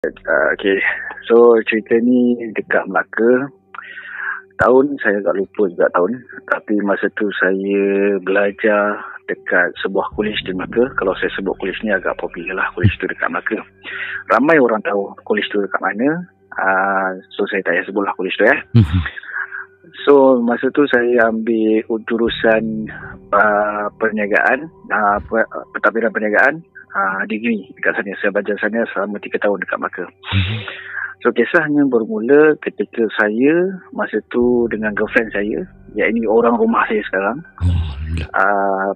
Okay. So cerita ni dekat Melaka. Tahun saya agak lupa juga tahun. Tapi masa tu saya belajar dekat sebuah kolej di Melaka. Kalau saya sebut kolej ni agak popular lah, kolej tu dekat Melaka. Ramai orang tahu kolej tu dekat mana. So saya tak payah sebutlah kolej tu . So masa tu saya ambil jurusan perniagaan, pentadbiran perniagaan, degree dekat sana. Saya belajar sana selama 3 tahun dekat Melaka. So kisahnya bermula ketika saya masa tu dengan girlfriend saya, iaitu orang rumah saya sekarang.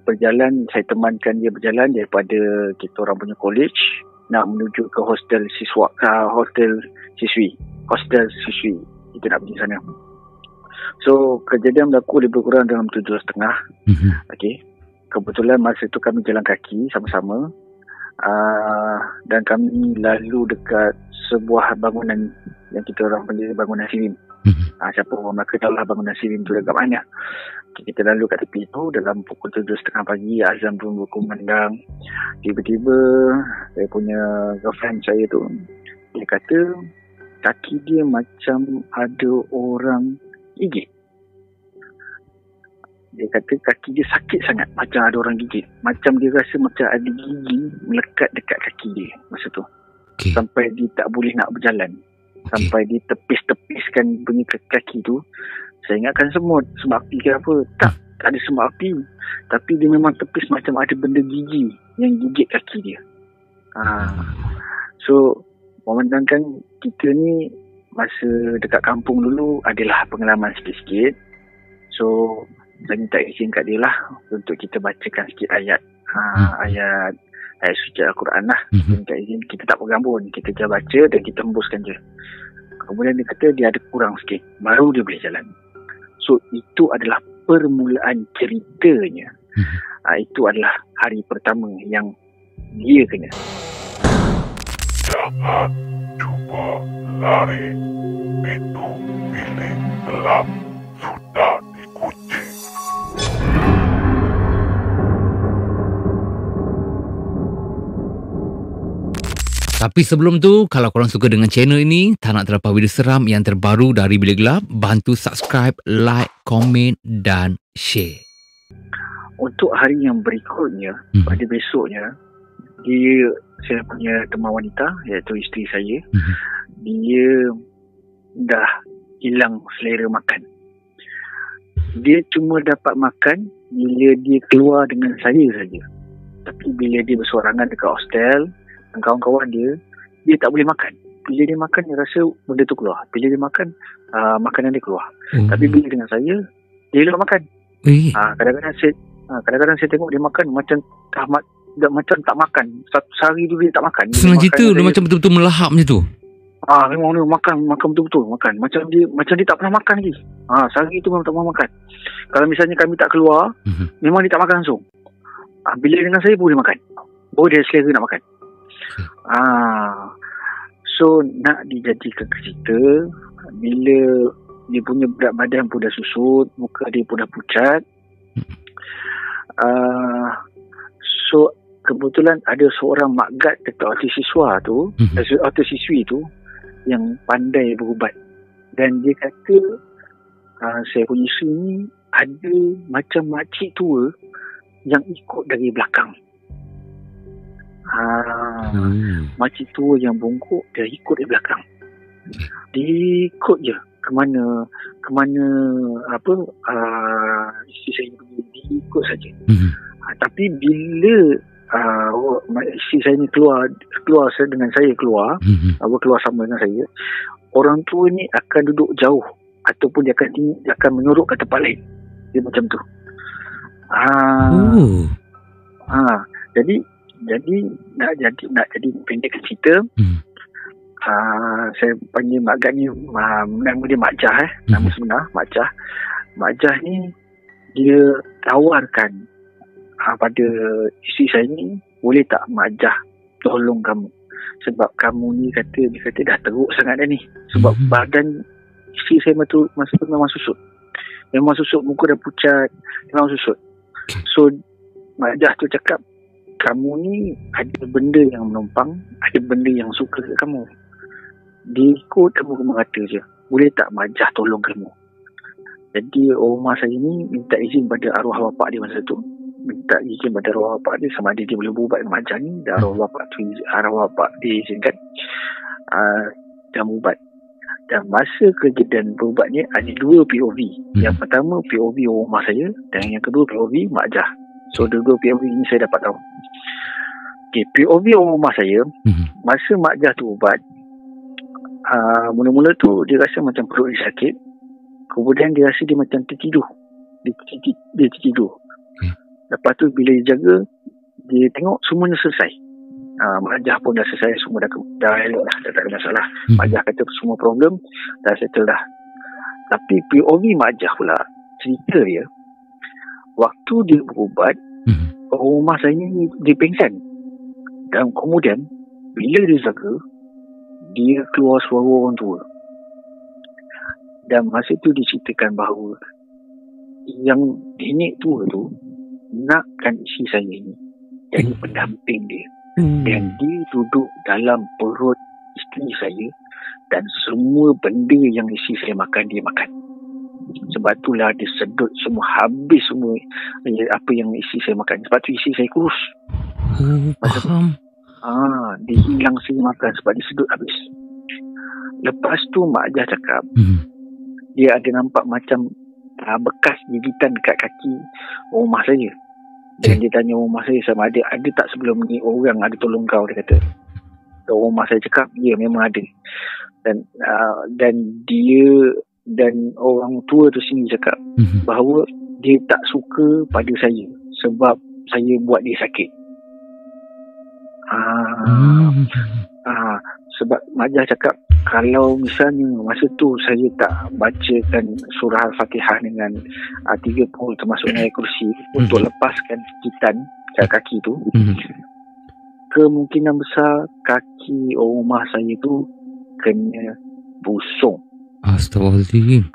Berjalan, saya temankan dia berjalan daripada kita orang punya college nak menuju ke hostel siswa, hostel siswi. Kita nak pergi sana. So kejadian berlaku lebih kurang dalam 7.30. Okay. Kebetulan masa tu kami jalan kaki sama-sama. Dan kami lalu dekat sebuah bangunan yang kita orang panggil bangunan Sirim. Siapa orang Melaka tahu lah bangunan Sirim tu dekat mana. Kita lalu kat tepi tu dalam pukul 7.30 pagi, azan pun berkumandang. Tiba-tiba saya punya girlfriend saya tu, dia kata kaki dia macam ada orang gigit. Dia kata kaki dia sakit sangat, macam ada orang gigit. Macam dia rasa macam ada gigi melekat dekat kaki dia masa tu. Okay. Sampai dia tak boleh nak berjalan. Okay. Sampai dia tepis-tepiskan punya kaki tu. Saya ingatkan semua semak api ke apa. Tak ada semak api. Tapi dia memang tepis macam ada benda gigi yang gigit kaki dia. So, memandangkan kita ni masa dekat kampung dulu adalah pengalaman sikit-sikit. So, saya minta izin kat dia lah untuk kita bacakan sikit ayat. Ayat suci Al-Quran lah. Minta izin, kita tak pegang pun. Kita je baca dan kita hembuskan je. Kemudian dia kata dia ada kurang sikit, baru dia boleh jalan. So itu adalah permulaan ceritanya. Itu adalah hari pertama yang dia kena. Jangan cuba lari. Pintu bilik gelap sudah dikunci. Tapi sebelum tu, kalau korang suka dengan channel ini, tak nak terlepas video seram yang terbaru dari Bilik Gelap, bantu subscribe, like, komen dan share. Untuk hari yang berikutnya, pada besoknya, saya punya teman wanita, iaitu isteri saya, dia dah hilang selera makan. Dia cuma dapat makan bila dia keluar dengan saya saja. Tapi bila dia bersorangan dekat hostel, kawan-kawan dia tak boleh makan. Bila dia makan, dia rasa benda tu keluar. Bila dia makan, makanan dia keluar. Tapi bila dengan saya, dia hilang makan. Kadang-kadang saya tengok dia makan macam tak makan. Satu sehari tu dia tak makan. Senang cerita, dia macam betul-betul melahap macam tu. Memang dia makan betul-betul makan. Macam dia tak pernah makan lagi. Sehari tu memang tak pernah makan. Kalau misalnya kami tak keluar, memang dia tak makan langsung. Bila dengan saya boleh makan. Dia selera nak makan. So nak dijadikan cerita, bila dia punya berat badan pun dah susut, muka dia pun dah pucat. So kebetulan ada seorang makgat dekat hotel siswa tu, hotel siswi tu, yang pandai berubat. Dan dia kata saya punya isteri ni ada macam makcik tua yang ikut dari belakang. Makcik tua yang bongkok, dia ikut dari belakang. Dia ikut je ke mana isteri saya pergi, dia ikut saja. Tapi bila isteri saya ni keluar dengan saya keluar sama dengan saya, orang tua ni akan duduk jauh ataupun dia akan menyorok ke tempat lain. Dia macam tu. Jadi nak jadi pendek cerita, saya panggil makgat ni, nama dia Mak Jah, nama sebenar Mak Jah. Mak Jah ni dia tawarkan pada isteri saya ni, boleh tak Mak Jah tolong kamu, sebab kamu ni dia kata dah teruk sangat dah ni, sebab badan isteri saya masa tu memang susut, muka dah pucat, memang susut. So Mak Jah tu cakap, kamu ni ada benda yang menumpang, ada benda yang suka kat kamu. Dia ikut kamu merata je. Boleh tak Majah tolong kamu? Jadi rumah saya ni minta izin pada arwah bapak dia masa tu. Minta izin pada arwah bapak dia sama ada dia boleh berubat dengan Majah ni. Dan arwah bapak dia izinkan dan berubat. Dan masa kejadian berubat ni ada 2 POV. Yang pertama POV rumah saya dan yang kedua POV Majah. So dua POV ni saya dapat tahu. Okay, POV rumah saya, masa Majah tu ubat, mula-mula tu dia rasa macam perut dia sakit. Kemudian dia rasa dia macam tertidur. Dia tertidur. Lepas tu bila dia jaga, dia tengok semuanya selesai. Majah pun dah selesai, semua dah elok lah, dah tak ada masalah. Majah kata semua problem dah settle dah. Tapi POV Majah pula, cerita dia, waktu dia berubat, rumah saya ni dia pengsan. Dan kemudian bila dia jaga, dia keluar suara orang tua. Dan masa tu diceritakan bahawa yang nenek tua tu nakkan isi saya ni jadi pendamping dia. Dan dia duduk dalam perut isteri saya dan semua benda yang isi saya makan, dia makan. Sebab itulah dia sedut semua, habis semua apa yang isi saya makan. Sebab tu isi saya kurus. Faham. Dia hilang saya makan sebab dia sedut habis. Lepas tu Mak Jah cakap, dia ada nampak macam bekas gigitan dekat kaki rumah saya. Dan dia tanya rumah saya sama ada tak sebelum ni orang ada tolong kau, dia kata. Dan rumah saya cakap, ya memang ada. Dan dia dan orang tua tu sini cakap bahawa dia tak suka pada saya sebab saya buat dia sakit. Sebab Majah cakap kalau misalnya masa tu saya tak bacakan surah Al-Fatihah dengan 30 termasuk ayat kursi untuk lepaskan gigitan kat kaki tu, kemungkinan besar kaki rumah saya tu kena busung. Astaghfirullahaladzim.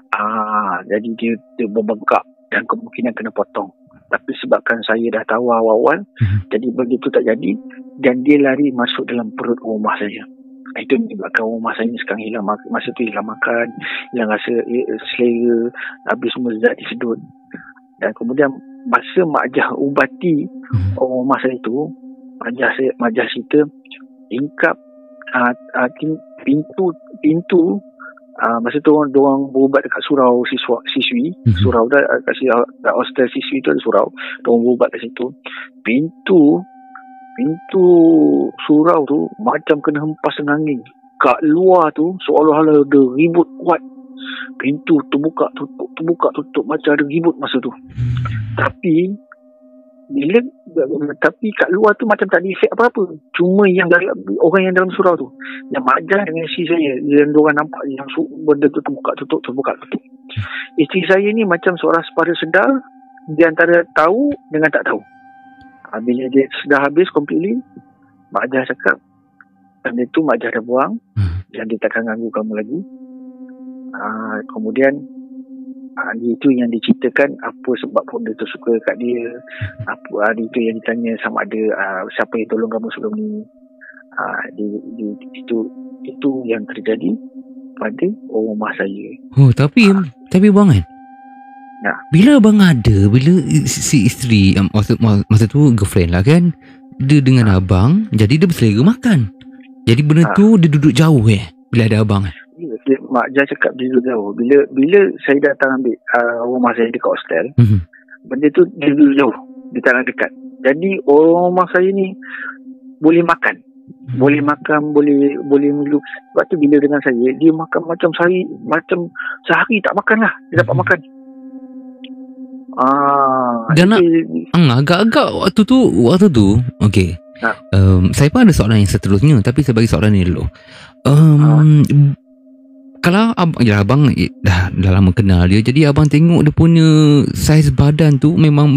Jadi dia membengkak dan kemungkinan kena potong. Tapi sebabkan saya dah tahu awal-awal, jadi begitu tak jadi, dan dia lari masuk dalam perut rumah saya. Itu menyebabkan rumah saya ni sekarang hilang, masa tu hilang makan, hilang rasa selera, habis semua zat disedut. Dan kemudian masa Mak Jah ubati rumah saya tu, Mak Jah cerita tingkap pintu masa tu orang berubat dekat surau siswi, surau dah kat hostel siswi tu ada surau, orang berubat kat situ. Pintu surau tu macam kena hempas angin. Kat luar tu seolah-olah ada ribut kuat. Pintu terbuka tutup macam ada ribut masa tu. Tapi kat luar tu macam tak ada efek apa-apa. Cuma orang yang dalam surau tu, yang Mak Jah dengan isteri saya, yang diorang nampak yang benda tu terbuka tutup. Isteri saya ni macam seorang separuh sedar, dia antara tahu dengan tak tahu. Bila dia sudah habis completely, Mak Jah cakap, benda tu Mak Jah dah buang, dan dia takkan ganggu kamu lagi. Kemudian itu yang diceritakan apa sebab benda tu suka kat dia. Itu yang ditanya sama ada siapa yang tolong kamu sebelum ni. Itu yang terjadi pada rumah saya. Tapi bang kan, bila abang bila si isteri masa tu girlfriend lah kan, dia dengan abang, jadi dia berselera makan. Jadi benda tu dia duduk jauh bila ada abang kan. Mak Jah cakap dia duduk jauh. Bila saya datang ambil rumah saya dekat hostel, benda tu dia duduk jauh, dia tak nak dekat. Jadi orang rumah saya ni boleh makan, boleh meluk. Sebab tu bila dengan saya, dia makan macam sehari tak makan lah, dia dapat makan. Dan agak-agak waktu tu okey. Saya pun ada soalan yang seterusnya, tapi saya bagi soalan ni dulu. Kalau abang dah lama kenal dia, jadi abang tengok dia punya saiz badan tu memang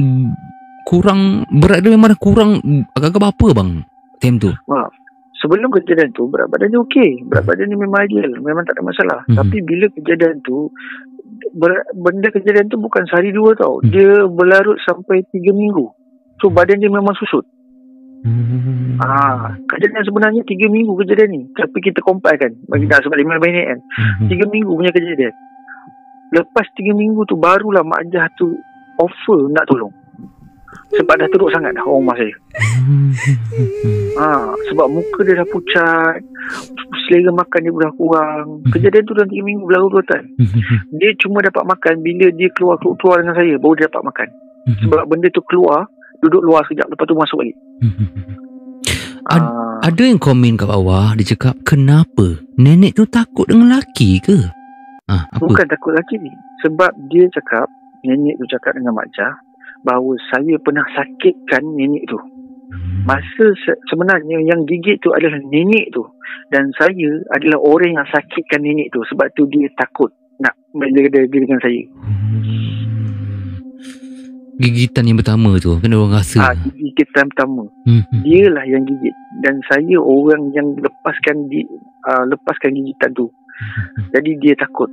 kurang, berat dia memang dah kurang agak-agak berapa bang time tu? Sebelum kejadian tu berat badan dia okey, berat badan dia memang ideal, memang tak ada masalah. Tapi bila kejadian tu, benda kejadian tu bukan sehari dua tau, dia berlarut sampai 3 minggu. So badan dia memang susut. Kejadian sebenarnya 3 minggu kejadian ni. Tapi kita compile kan, bagi tak sebab 5 minit kan. 3 minggu punya kejadian. Lepas 3 minggu tu barulah Mak Jah tu offer nak tolong. Sebab dah teruk sangat dah orang rumah saya. Sebab muka dia dah pucat, selera makan dia dah kurang. Kejadian tu dalam 3 minggu berlarut-larutan. Dia cuma dapat makan bila dia keluar dengan saya, baru dia dapat makan. Sebab benda tu keluar, duduk luar sekejap, lepas tu masuk balik. Ada yang komen kat bawah, dia cakap, kenapa nenek tu takut dengan lelaki ke? Apa? Bukan takut lelaki ni. Sebab dia cakap, nenek tu cakap dengan Mak Jah bahawa saya pernah sakitkan nenek tu. Masa sebenarnya yang gigit tu adalah nenek tu, dan saya adalah orang yang sakitkan nenek tu. Sebab tu dia takut nak berdekat dengan saya. Gigitan yang pertama tu kan orang rasa. Gigitan pertama. Dialah yang gigit, dan saya orang yang lepaskan gigitan tu. Jadi dia takut.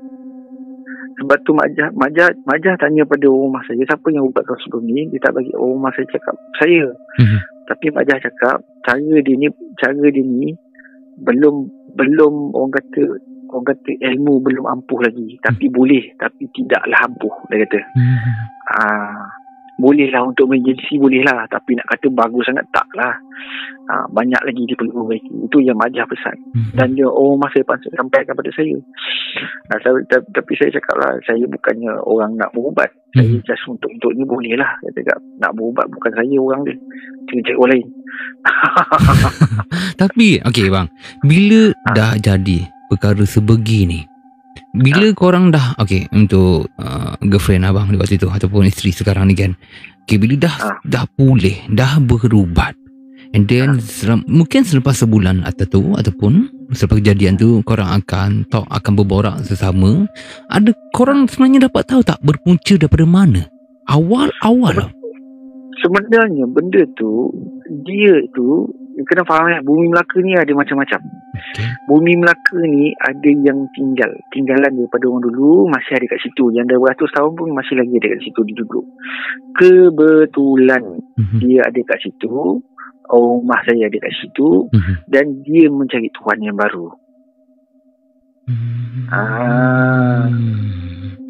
Sebab tu Mak Jah tanya pada orang rumah saya, siapa yang ubat kau sebelum ni? Dia tak bagi orang rumah saya cakap saya. Tapi Mak Jah cakap cara dia ni belum orang kata ilmu belum ampuh lagi, tapi boleh, tapi tidaklah ampuh, dia kata. Boleh lah untuk emergency, boleh lah, tapi nak kata bagus sangat tak lah. Banyak lagi dia perlu perbaiki. Itu yang Mak Jah pesan. Dan dia orang masa sampaikan kepada saya. Tapi saya cakap lah, saya bukannya orang nak berubat. Saya just untuk ni boleh lah. Saya cakap nak berubat bukan saya orang dia. Kena cari orang lain. Tapi okey bang, bila dah jadi perkara sebegini, bila korang dah untuk girlfriend abang di waktu itu ataupun isteri sekarang ni kan, bila dah pulih, dah berubat, and then mungkin selepas sebulan ataupun selepas kejadian tu korang akan berborak sesama, ada korang sebenarnya dapat tahu tak berpunca daripada mana awal? Sebenarnya benda tu, dia tu kena faham ya, bumi Melaka ni ada macam-macam. Bumi Melaka ni ada yang tinggalan daripada orang dulu, masih ada kat situ. Yang dah beratus tahun pun masih lagi ada kat situ duduk. Kebetulan dia ada kat situ, orang rumah saya ada kat situ, dan dia mencari tuan yang baru.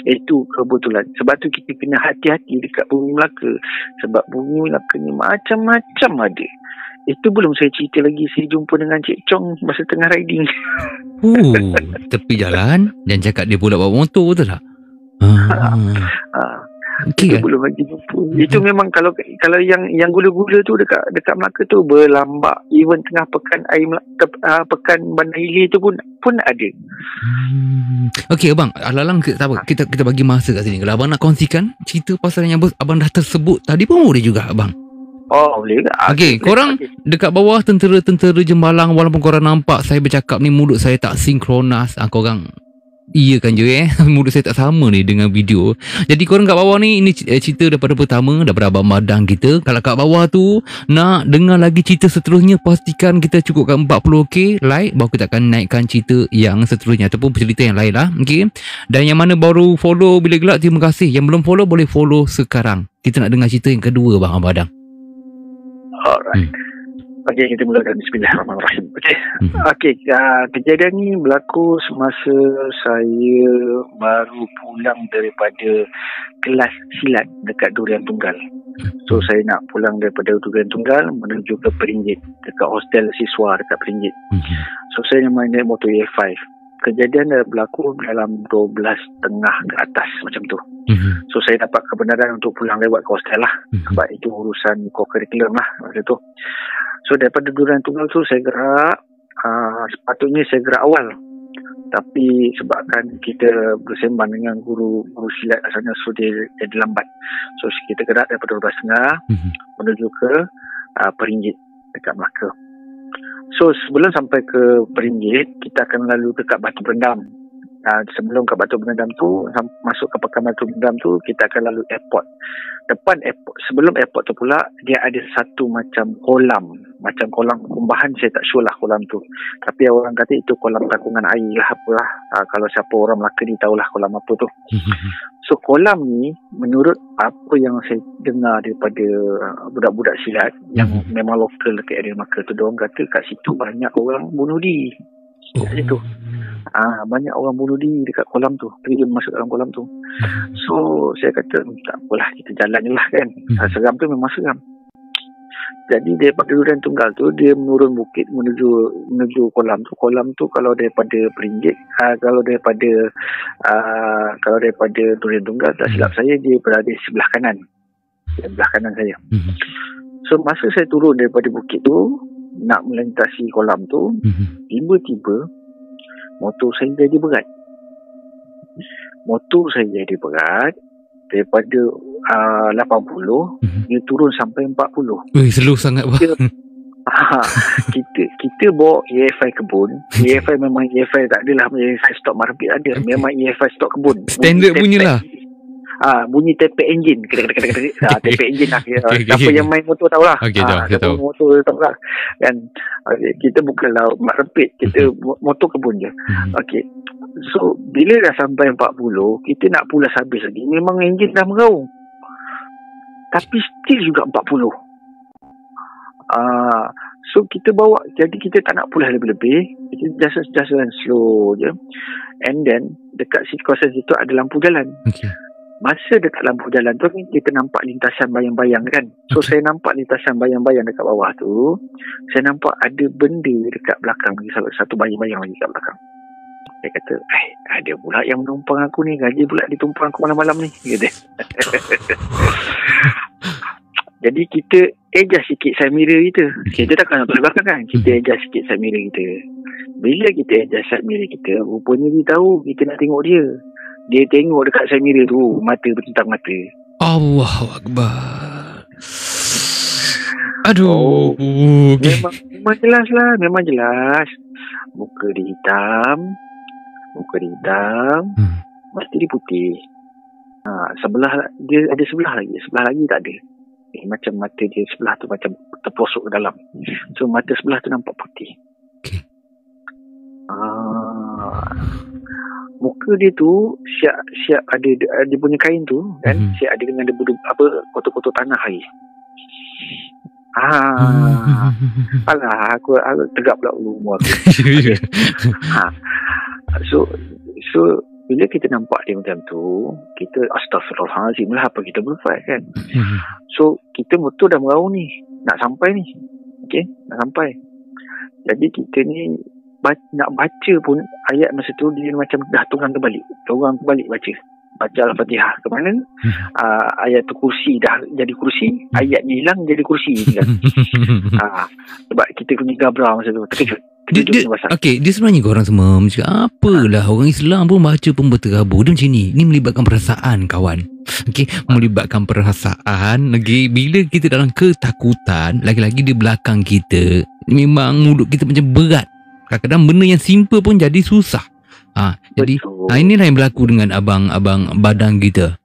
Itu kebetulan. Sebab tu kita kena hati-hati dekat bumi Melaka. Sebab bumi Melaka ni macam-macam ada. Itu belum saya cerita lagi saya jumpa dengan Cik Chong masa tengah riding. Tepi jalan dan cakap dia pula bawa motor, betul tak? Itu belum lagi jumpa. Itu memang kalau yang gula-gula tu dekat Melaka tu berlambak. Even tengah pekan pekan Bandar Hilir tu pun ada. Okey abang, alalang kita bagi masa kat sini. Kalau abang nak kongsikan cerita pasal yang abang dah tersebut tadi pun boleh juga abang. Boleh ke? Okey, korang dekat bawah tentera-tentera Jembalang, walaupun korang nampak saya bercakap ni mulut saya tak sinkronas, korang iyakan je mulut saya tak sama ni dengan video. Jadi korang kat bawah ni, ini cerita daripada pertama, daripada Abang Madang kita. Kalau kat bawah tu nak dengar lagi cerita seterusnya, pastikan kita cukupkan 40k like, baru kita akan naikkan cerita yang seterusnya ataupun cerita yang lain lah. Okay? Dan yang mana baru follow Bila Gelap, terima kasih. Yang belum follow boleh follow sekarang. Kita nak dengar cerita yang kedua bang Abang Madang. Alright. Okey, kita mulakan. Bismillahirrahmanirrahim. Okey, kejadian ni berlaku semasa saya baru pulang daripada kelas silat dekat Durian Tunggal. So saya nak pulang daripada Durian Tunggal menuju ke Peringgit, dekat hostel siswa dekat Peringgit. So saya naik motor A5. Kejadian dah berlaku dalam 12.30 ke atas macam tu. So saya dapat kebenaran untuk pulang lewat ke hostel lah. Sebab itu urusan co-curriculum lah masa tu. So daripada Durian Tunggal tu saya gerak, sepatutnya saya gerak awal. Tapi sebabkan kita bersembang dengan guru silat kat sana, so dia jadi lambat. So kita gerak daripada 12.30 menuju ke Peringgit dekat Melaka. So sebelum sampai ke Peringgit, kita akan lalu dekat Batu Berendam. Sebelum ke Batu Berendam tu, masuk ke Pekan Batu Berendam tu, kita akan lalu airport. Depan airport, sebelum airport tu pula, dia ada satu macam kolam kumbahan. Saya tak sure lah kolam tu, tapi orang kata itu kolam takungan air lah apalah. Kalau siapa orang Melaka ni tahulah kolam apa tu. So kolam ni, menurut apa yang saya dengar daripada budak-budak silat yang memang lokal dekat area Melaka tu, diorang kata kat situ banyak orang bunuh diri. Kat situ banyak orang bunuh diri dekat kolam tu, pergi masuk dalam kolam tu. So saya kata tak apalah, kita jalan je lah kan. Seram tu memang seram. Jadi daripada Durian Tunggal tu, dia menurun bukit menuju kolam tu. Kolam tu kalau daripada Peringgik, kalau daripada Durian Tunggal, tak silap saya, dia berada sebelah kanan. Sebelah kanan saya. So masa saya turun daripada bukit tu nak melintasi kolam tu, tiba-tiba motor saya jadi berat. Daripada 80 dia turun sampai 40. Slow sangat bang. Kita bawa EFI kebun. EFI memang EFI tak adalah EFI stok Marbit ada. Memang EFI stok kebun. Standard bunyi lah. Bunyi tepek enjin. Tepek enjin lah. Siapa yang main motor tahulah. Tahu. Motor tahulah. Dan kita bukanlah mak rempit, kita motor kebun je. Okey. So bila dah sampai 40, kita nak pulas habis lagi. Memang enjin dah meraung, tapi still juga 40. So kita bawa, jadi kita tak nak pulas lebih-lebih. Kita just slow je. And then dekat kawasan situ ada lampu jalan. Masa dekat lampu jalan tu kita nampak lintasan bayang-bayang kan. So saya nampak lintasan bayang-bayang dekat bawah tu. Saya nampak ada benda dekat belakang lagi, satu bayang-bayang lagi kat belakang. Saya kata, ada pula yang menumpang aku ni, gaji pula ditumpang aku malam-malam ni, kata. Jadi kita adjust sikit side mirror kita. Kita takkan nampak belakang kan. Kita adjust sikit side mirror kita. Bila kita adjust side mirror kita, rupanya dia tahu kita nak tengok dia. Dia tengok dekat side mirror tu, mata bertentang mata. Allahu Akbar. Aduh. Memang jelas lah, memang jelas. Muka dia hitam, mata dia putih. Sebelah dia ada sebelah lagi tak ada. Macam mata dia sebelah tu macam terposok ke dalam. So mata sebelah tu nampak putih. Muka dia tu siap ada dia punya kain tu kan, siap ada dengan debu kotor-kotor tanah lagi. Alah, aku tegak pula umur aku. So bila kita nampak dia macam tu, kita astagfirullahalazim lah, apa kita buat kan. So kita motor dah meraung ni, nak sampai ni. Okey, nak sampai. Jadi kita ni nak baca pun ayat masa tu dia macam dah tunggang terbalik baca Al-Fatihah ke mana. Ayat tu kursi dah jadi kursi, ayat ni hilang jadi kursi kan. Sebab kita punya gabra masa tu terkejut. Dia sebenarnya korang semua macam apalah, orang Islam pun baca pun berterabur. Dia macam ni melibatkan perasaan kawan. Melibatkan perasaan. Bila kita dalam ketakutan, lagi-lagi di belakang kita, memang mulut kita macam berat. Kadang-kadang benda yang simple pun jadi susah. Jadi inilah yang berlaku dengan abang-abang badang kita.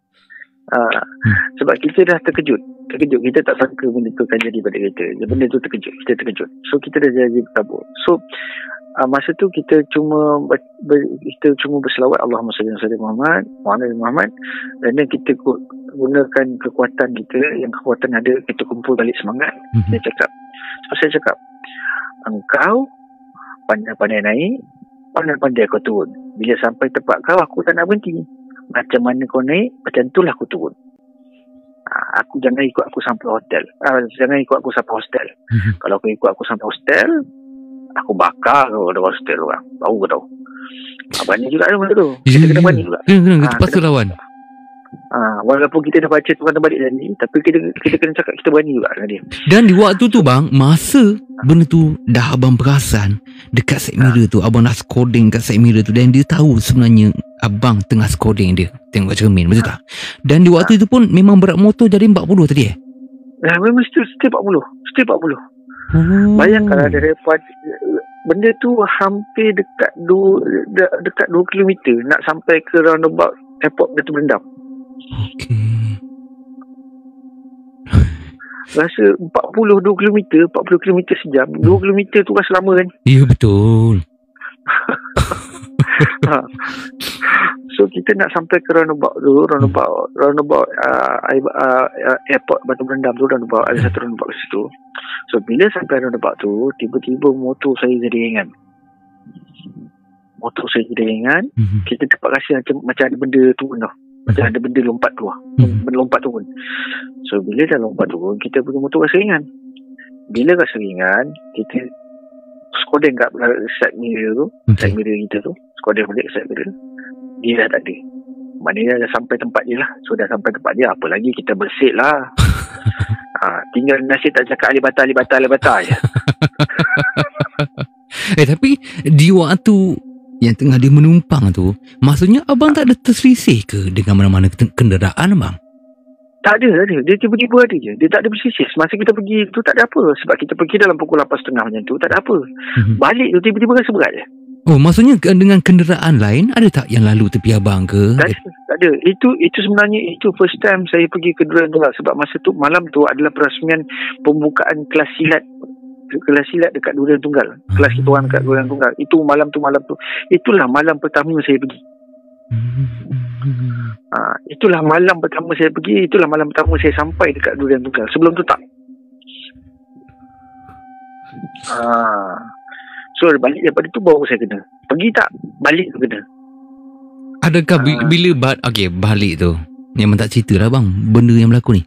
Sebab kita dah terkejut. Kita tak sangka benda tu akan jadi pada kita. Benda tu kita terkejut. So kita dah jadi bertabur. So masa tu kita cuma berselawat Allahumma salli ala Muhammad wa ala Muhammad, dan then kita gunakan kekuatan kita, yang kekuatan ada, kita kumpul balik semangat. Saya cakap engkau pandai-pandai naik, pandai-pandai kau turun. Bila sampai tempat kau, aku tak nak berhenti. Macam mana kau naik, macam itulah aku turun. Aku jangan ikut aku sampai hotel. Kalau kau ikut aku sampai hostel, aku bakar kau ada hostel orang. Tahu ke tahu? Banyak juga ada benda tu. Kita kena berani juga. Kita pasal lawan. Walaupun kita dah baca Tuhan terbalik tadi, tapi kita kena cakap kita berani juga dengan dia. Dan di waktu tu bang, masa benda tu dah abang perasan dekat side mirror tu, abang dah scoding kat side mirror tu, dan dia tahu sebenarnya abang tengah scoding dia tengok cermin, betul tak? Dan di waktu itu pun memang berat motor jadi 40 tadi memang still 40. Bayangkan benda tu hampir dekat 2 kilometer nak sampai ke roundabout airport Batu Berendam. Okey. Rasa 40 km sejam. 2 km tu rasa lama kan? Ya, betul. So kita nak sampai ke roundabout airport Batu Berendam tu, roundabout ada satu roundabout kat situ. So bila sampai roundabout tu, tiba-tiba motor saya jadi ringan. Kita dapat rasa macam ada benda turun tau. Macam ada benda lompat keluar. Benda lompat turun. So bila dah lompat turun, kita punya motor rasa ringan. Bila rasa ringan, kita skoden kat side mirror tu, side mirror kita tu, skoden balik side mirror. Dia dah tak ada. Maknanya dah sampai tempat dia lah. So dah sampai tempat dia, apa lagi kita bersih lah. Tinggal nasib tak cakap alibata je. Tapi di waktu yang tengah dia menumpang tu, maksudnya abang tak ada terselisih ke dengan mana-mana kenderaan abang? Tak ada. Dia tiba-tiba ada je. Dia tak ada berselisih. Masa kita pergi tu tak ada apa. Sebab kita pergi dalam pukul 8.30 macam tu, tak ada apa. Balik tu tiba-tiba rasa berat je. Oh, maksudnya dengan kenderaan lain ada tak yang lalu tepi abang ke? Tak ada. Itu sebenarnya itu first time saya pergi ke Durian Tunggal. Sebab masa tu, malam tu adalah perasmian pembukaan kelas silat dekat Durian Tunggal. Kelas kita orang dekat Durian Tunggal. Itu malam tu. Itulah malam pertama saya pergi. Itulah malam pertama saya pergi. Itulah malam pertama saya sampai dekat Durian Tunggal. Sebelum tu tak. So balik daripada tu baru saya kena. Pergi tak? Balik tu kena. Adakah bila balik tu, memang tak cerita lah bang benda yang berlaku ni?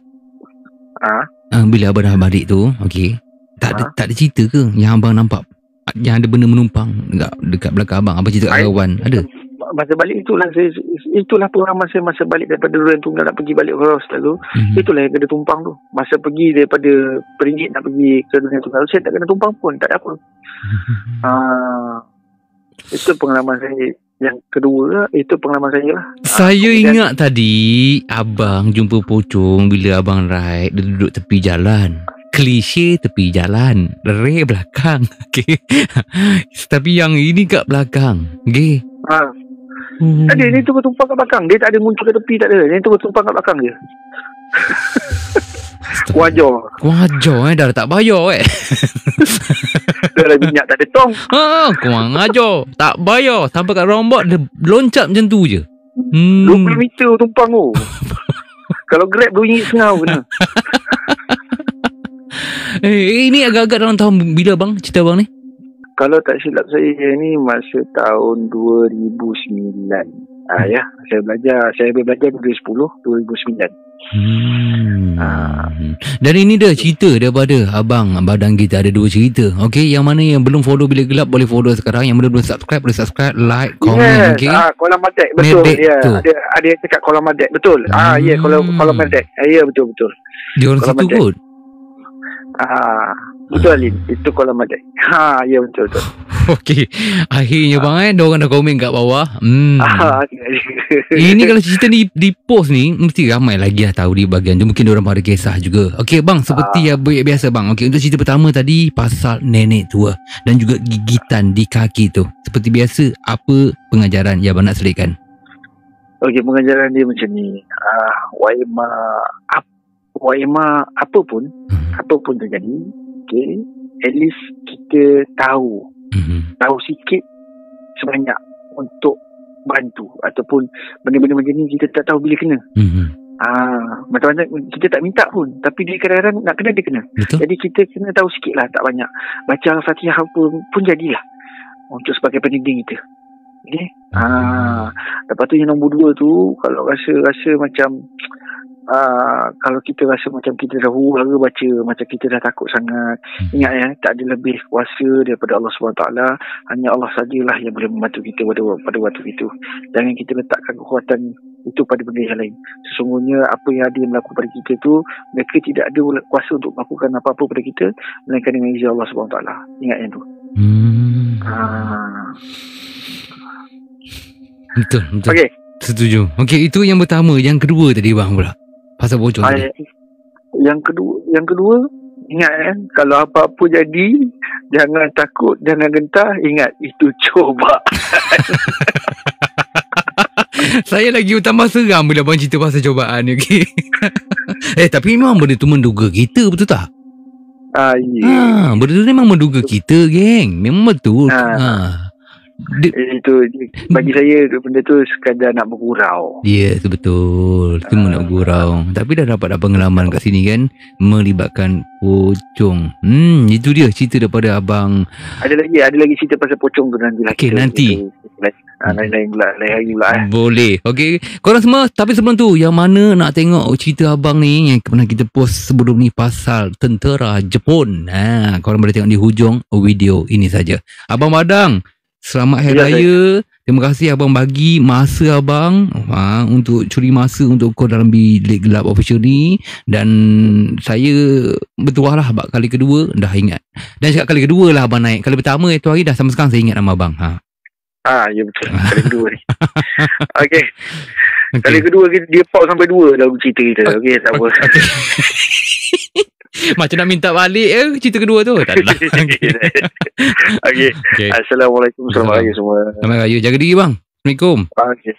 Bila abang dah balik tu, tak ada cerita ke yang abang nampak yang ada benda menumpang dekat belakang abang? Abang cerita kat kawan ada? Masa balik itulah pengalaman saya masa balik daripada Durian Tunggal nak pergi balik ke hostel tu. Itulah yang kena tumpang tu. Masa pergi daripada Peringit nak pergi ke Durian Tunggal, saya tak kena tumpang pun, tak ada apa. Itu pengalaman saya yang kedua. Itu pengalaman saya lah. Saya ingat tadi abang jumpa pocong bila abang ride, dia duduk tepi jalan. Klise tepi jalan, rare belakang. Tapi yang ini kat belakang. Ada, dia tu bertumpang kat belakang. Dia tak ada muncul ke tepi, tak ada. Dia tu bertumpang kat belakang je. Kuajar dah tak bayar Dah ada minyak, tak ada tong. Kurang ajar. Tak bayar. Sampai kat rombak dia loncat macam tu je. 20 meter tumpang tu. Kalau Grab RM2.5 kena. Ini agak-agak dalam tahun bila bang cerita bang ni? Kalau tak silap saya ni masa tahun 2009. Ya, saya belajar 2010, 2009. Dan ini dah cerita daripada abang badan kita ada 2 cerita. Okey, yang mana yang belum follow Bilik Gelap boleh follow sekarang. Yang mana belum subscribe boleh subscribe, like, komen. Okey. Kolam Madek betul. Ya, ada yang cakap Kolam Madek betul. Kolam Madek. Ya, betul. Dia orang situ kot. Betul Alin, itu Kolam Madek. Ya betul. Okey, akhirnya bang diorang dah komen kat bawah. Ini kalau cerita ni di post ni mesti ramai lagi lah tahu di bahagian tu. Mungkin diorang ada kisah juga. Okey bang, seperti yang biasa bang. Okey, untuk cerita pertama tadi pasal nenek tua dan juga gigitan di kaki tu. Seperti biasa, apa pengajaran yang abang nak selitkan? Okey, pengajaran dia macam ni. Waima apapun terjadi, okay, at least kita tahu sikit sebanyak untuk bantu. Ataupun benda-benda macam ni kita tak tahu bila kena. Macam-macam kita tak minta pun, tapi dia kadang-kadang nak kena, dia kena. Betul? Jadi kita kena tahu sikit lah, tak banyak. Baca Al-Fatihah pun jadilah untuk sebagai pendinding kita. Okay? Lepas tu yang nombor 2 tu, kalau rasa macam kalau kita rasa macam kita dah huru baca, macam kita dah takut sangat, ingat tak ada lebih kuasa daripada Allah SWT. Hanya Allah sajalah yang boleh membantu kita pada waktu itu. Jangan kita letakkan kekuatan itu pada benda yang lain. Sesungguhnya apa yang ada yang berlaku pada kita tu, mereka tidak ada kuasa untuk melakukan apa-apa pada kita melainkan dengan izin Allah SWT. Ingat yang tu. Betul. Okay. Setuju. Okey, itu yang pertama. Yang kedua tadi bang pula pasal bocor tadi. Yang kedua Ingat kalau apa-apa jadi, jangan takut, jangan gentar. Ingat, itu cobaan. Saya lagi tambah seram bila abang cerita pasal cobaan ni. Okay? Tapi memang benda tu menduga kita, betul tak? Ya. Benda tu memang menduga kita, geng. Memang betul. Itu bagi saya benda tu sekadar nak bergurau. Ya, yes, betul. Itu nak bergurau. Tapi dah dapat pengalaman kat sini kan, melibatkan pocong. Itu dia cerita daripada abang. Ada lagi cerita pasal pocong tu nanti lah. Okay, nanti. Lain hari pula. Boleh. Okay. Korang semua, tapi sebelum tu, yang mana nak tengok cerita abang ni yang pernah kita post sebelum ni pasal tentera Jepun. Korang boleh tengok di hujung video ini saja. Abang Badang, selamat Hari Raya. Terima kasih abang bagi masa abang untuk curi masa untuk kau dalam Bilik Gelap Official ni. Dan saya bertuah lah kali kedua dah ingat. Dan cakap kali kedua lah abang naik. Kali pertama itu hari dah, sampai sekarang saya ingat nama abang. Ya betul. Kali kedua ni. Okay. Kali kedua dia pause sampai 2 dalam cerita kita. Okay, tak apa. Macam nak minta balik cerita kedua tu. Tak adalah. Okay. Assalamualaikum. Selamat Raya semua. Selamat Raya. Jaga diri bang. Assalamualaikum. Okay.